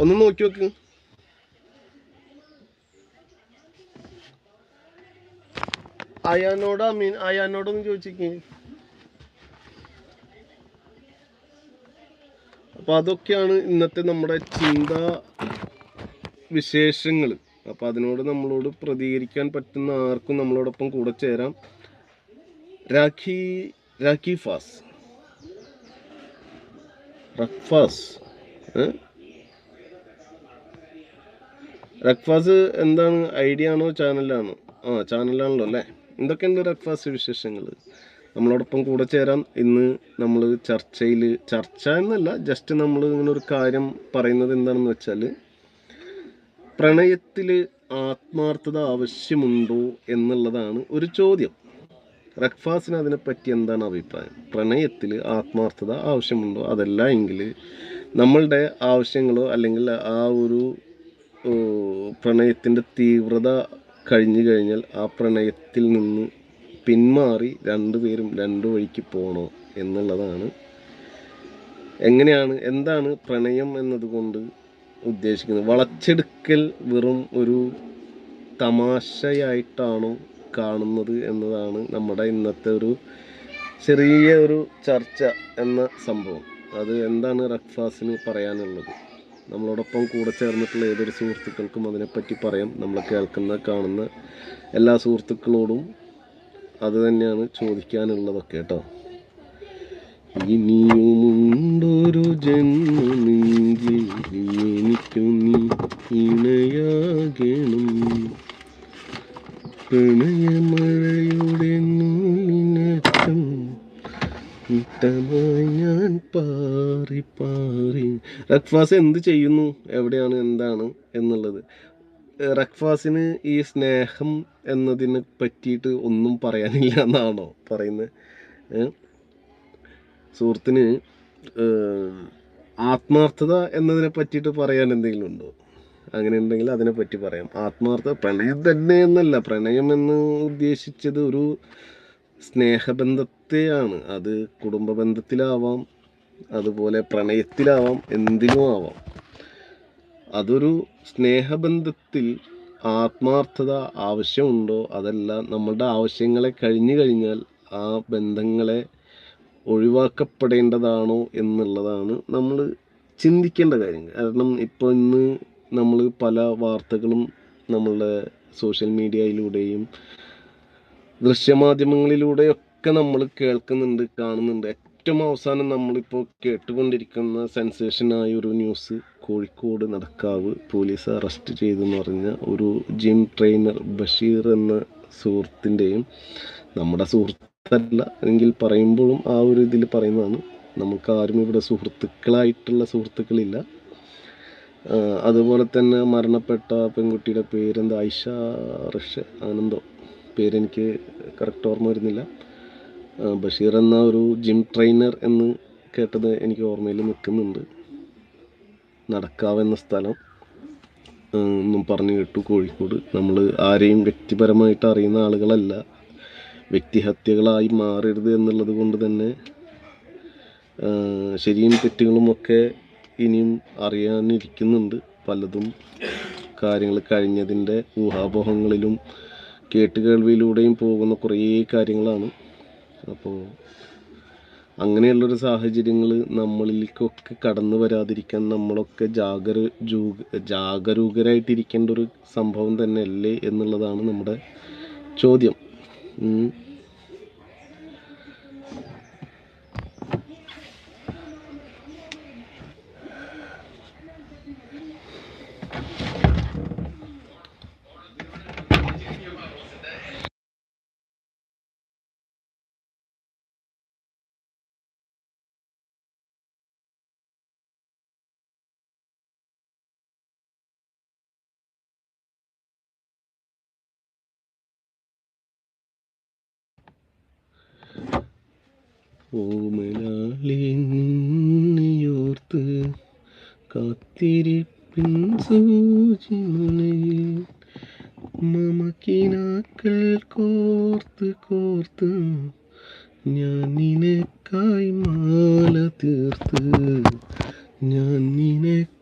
ഒന്ന് നോക്കി നോക്ക്. അയാനോടൊന്ന് ചോദിച്ചേക്ക്. അപ്പൊ അതൊക്കെയാണ് ഇന്നത്തെ നമ്മുടെ ചിന്താ വിശേഷങ്ങൾ. അപ്പൊ അതിനോട് നമ്മളോട് പ്രതികരിക്കാൻ പറ്റുന്ന ആർക്കും നമ്മളോടൊപ്പം കൂടെ ചേരാം. രാഖി റക്ഫാസ് എന്താണ്, ഐഡിയ ആണോ ചാനലാണോ? ചാനലാണല്ലോ അല്ലേ. എന്തൊക്കെയുണ്ട് റക്ഫാസ് വിശേഷങ്ങൾ? നമ്മളോടൊപ്പം കൂടെ ചേരാം. ഇന്ന് നമ്മൾ ചർച്ച എന്നല്ല, ജസ്റ്റ് നമ്മൾ ഇങ്ങനെ ഒരു കാര്യം പറയുന്നത് എന്താണെന്ന് വെച്ചാൽ, പ്രണയത്തിൽ ആത്മാർത്ഥത ആവശ്യമുണ്ടോ എന്നുള്ളതാണ് ഒരു ചോദ്യം. റക്ഫാസിന് അതിനെപ്പറ്റി എന്താണ് അഭിപ്രായം? പ്രണയത്തിൽ ആത്മാർത്ഥത ആവശ്യമുണ്ടോ? അതല്ല എങ്കിൽ നമ്മളുടെ ആവശ്യങ്ങളോ അല്ലെങ്കിൽ ആ ഒരു പ്രണയത്തിൻ്റെ തീവ്രത കഴിഞ്ഞു കഴിഞ്ഞാൽ ആ പ്രണയത്തിൽ നിന്ന് പിന്മാറി രണ്ടുപേരും രണ്ടു വഴിക്ക് പോകണോ എന്നുള്ളതാണ്. എന്താണ് പ്രണയം എന്നതുകൊണ്ട് ഉദ്ദേശിക്കുന്നത്? വളച്ചെടുക്കൽ വെറും ഒരു തമാശയായിട്ടാണോ കാണുന്നത് എന്നതാണ് നമ്മുടെ ഇന്നത്തെ ഒരു ചെറിയ ഒരു ചർച്ച എന്ന സംഭവം. അത് എന്താണ് റക്ഫാസിന് പറയാനുള്ളത്? നമ്മളോടൊപ്പം കൂടെ ചേർന്നിട്ടുള്ള ഏതൊരു സുഹൃത്തുക്കൾക്കും അതിനെപ്പറ്റി പറയാം. നമ്മളെ കേൾക്കുന്ന കാണുന്ന എല്ലാ സുഹൃത്തുക്കളോടും അത് തന്നെയാണ് ചോദിക്കാനുള്ളതൊക്കെ കേട്ടോ. ഇനിയുമുണ്ടൊരു ജന്മമെങ്കിൽ എനിക്കു നീ ഇണയാകണം, പ്രണയമഴയുടെ നൂലിനറ്റം ഞാൻ പാറി പാറി. റക്ഫാസ് എന്ത് ചെയ്യുന്നു, എവിടെയാണ്, എന്താണ് എന്നുള്ളത്? റക്ഫാസിന് ഈ സ്നേഹം എന്നതിനെ പറ്റിയിട്ട് ഒന്നും പറയാനില്ല എന്നാണോ പറയുന്നത്? സുഹൃത്തിന് ആത്മാർത്ഥത എന്നതിനെ പറ്റിയിട്ട് പറയാൻ എന്തെങ്കിലും ഉണ്ടോ? അങ്ങനെ ഉണ്ടെങ്കിൽ അതിനെപ്പറ്റി പറയാം. പ്രണയം തന്നെ എന്നല്ല, പ്രണയം എന്ന് ഉദ്ദേശിച്ചത് ഒരു സ്നേഹബന്ധത്തെയാണ്. അത് കുടുംബ ബന്ധത്തിലാവാം, അതുപോലെ പ്രണയത്തിലാവാം, എന്തിനും ആവാം. അതൊരു സ്നേഹബന്ധത്തിൽ ആത്മാർത്ഥത ആവശ്യമുണ്ടോ, അതല്ല നമ്മളുടെ ആവശ്യങ്ങളെ കഴിഞ്ഞു കഴിഞ്ഞാൽ ആ ബന്ധങ്ങളെ ഒഴിവാക്കപ്പെടേണ്ടതാണോ എന്നുള്ളതാണ് നമ്മൾ ചിന്തിക്കേണ്ട കാര്യങ്ങൾ. കാരണം ഇപ്പോൾ ഇന്ന് നമ്മൾ പല വാർത്തകളും നമ്മളുടെ സോഷ്യൽ മീഡിയയിലൂടെയും ദൃശ്യമാധ്യമങ്ങളിലൂടെയൊക്കെ നമ്മൾ കേൾക്കുന്നുണ്ട്, കാണുന്നുണ്ട്. ഏറ്റവും അവസാനം നമ്മളിപ്പോൾ കേട്ടുകൊണ്ടിരിക്കുന്ന സെൻസേഷനായ ഒരു news, Kozhikode Nadakkavu police arrest ചെയ്തെന്ന് പറഞ്ഞ ഒരു ജിം ട്രെയിനർ ബഷീർ എന്ന സുഹൃത്തിൻ്റെയും, നമ്മുടെ സുഹൃത്തല്ല എങ്കിൽ പറയുമ്പോഴും ആ ഒരു ഇതിൽ പറയുന്നതാണ്, നമുക്ക് ആരും ഇവിടെ സുഹൃത്തുക്കളില്ല. അതുപോലെ തന്നെ മരണപ്പെട്ട പെൺകുട്ടിയുടെ പേരെന്താ, ഐഷ റഷ് ആനന്ദോ, പേരെനിക്ക് കറക്റ്റ് ഓർമ്മ വരുന്നില്ല. ബഷീർ എന്ന ഒരു ജിം ട്രെയിനർ എന്ന് കേട്ടത് എനിക്ക് ഓർമ്മയിൽ നിൽക്കുന്നുണ്ട്. നടക്കാവ് എന്ന സ്ഥലം എന്നും പറഞ്ഞു കേട്ടു, കോഴിക്കോട്. നമ്മൾ ആരെയും വ്യക്തിപരമായിട്ട് അറിയുന്ന ആളുകളല്ല, വ്യക്തിഹത്യകളായി മാറരുത് എന്നുള്ളത് കൊണ്ട് തന്നെ ശരിയും തെറ്റുകളുമൊക്കെ ഇനിയും അറിയാനിരിക്കുന്നുണ്ട്. പലതും കാര്യങ്ങൾ കഴിഞ്ഞതിൻ്റെ ഊഹാപോഹങ്ങളിലും കേട്ടുകേൾവിയിലൂടെയും പോകുന്ന കുറേ കാര്യങ്ങളാണ്. അപ്പോൾ അങ്ങനെയുള്ളൊരു സാഹചര്യങ്ങൾ നമ്മളിലേക്കൊക്കെ കടന്നു വരാതിരിക്കാൻ നമ്മളൊക്കെ ജാഗരൂകരായിട്ടിരിക്കേണ്ട ഒരു സംഭവം തന്നെയല്ലേ എന്നുള്ളതാണ് നമ്മുടെ ചോദ്യം. ഓമലാളി നിന്നെയോർത്ത് കാത്തിരിപ്പിൻ സൂചിമുനയിൽ മമക്കിനാക്കൾ കോർത്ത് ഞാൻ നിനക്കായി മാല തീർത്ത് ഞാൻ നിനക്ക്